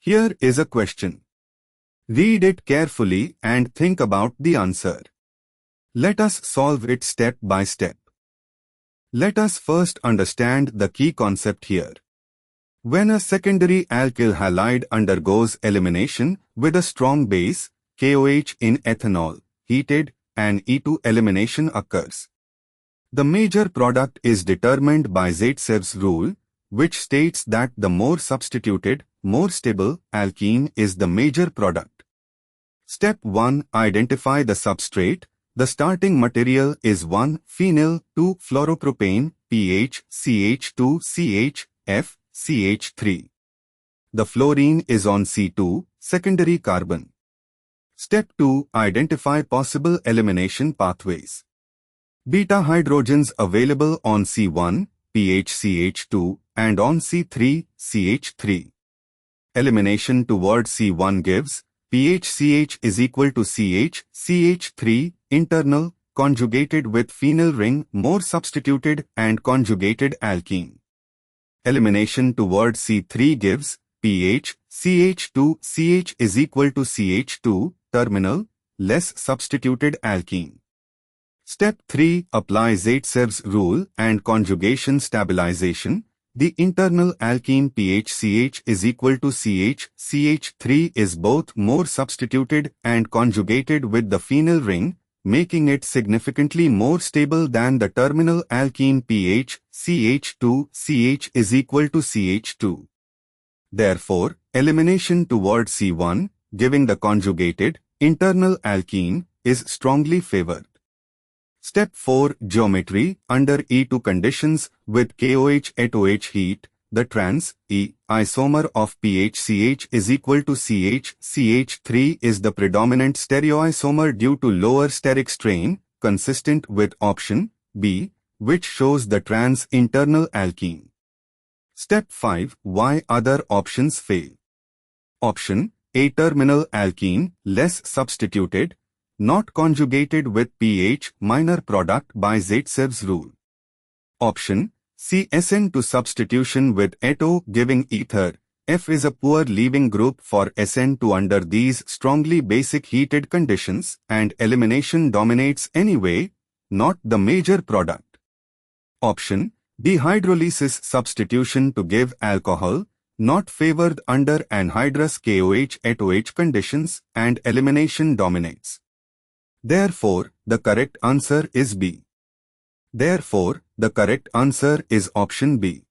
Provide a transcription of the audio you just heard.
Here is a question. Read it carefully and think about the answer. Let us solve it step by step. Let us first understand the key concept here. When a secondary alkyl halide undergoes elimination with a strong base, KOH in ethanol, heated, an E2 elimination occurs. The major product is determined by Zaitsev's rule, which states that the more substituted, more stable alkene is the major product. Step 1. Identify the substrate. The starting material is 1-phenyl-2-fluoropropane, pH CH2CH, F, CH3. The fluorine is on C2, secondary carbon. Step 2. Identify possible elimination pathways. Beta hydrogens available on C1, pH CH2, and on C3, CH3. Elimination toward C1 gives pH CH is equal to CH, CH3, internal, conjugated with phenyl ring, more substituted and conjugated alkene. Elimination toward C3 gives pH CH2, CH is equal to CH2, terminal, less substituted alkene. Step 3. Apply Zaitsev's rule and conjugation stabilization. The internal alkene pH CH is equal to CH, CH3 is both more substituted and conjugated with the phenyl ring, making it significantly more stable than the terminal alkene pH CH2, CH is equal to CH2. Therefore, elimination toward C1, giving the conjugated, internal alkene, is strongly favored. Step 4. Geometry. Under E2 conditions with KOH at OH heat, the trans-E isomer of pH CH is equal to CH. CH3 is the predominant stereoisomer due to lower steric strain, consistent with option B, which shows the trans-internal alkene. Step 5. Why other options fail? Option A. Terminal alkene, less substituted, not conjugated with pH, minor product by Zaitsev's rule. Option C. SN to substitution with ETO giving ether. F is a poor leaving group for SN2 under these strongly basic heated conditions, and elimination dominates anyway, not the major product. Option D. Hydrolysis substitution to give alcohol, not favored under anhydrous KOH at OH conditions, and elimination dominates. Therefore, the correct answer is B. Therefore, the correct answer is option B.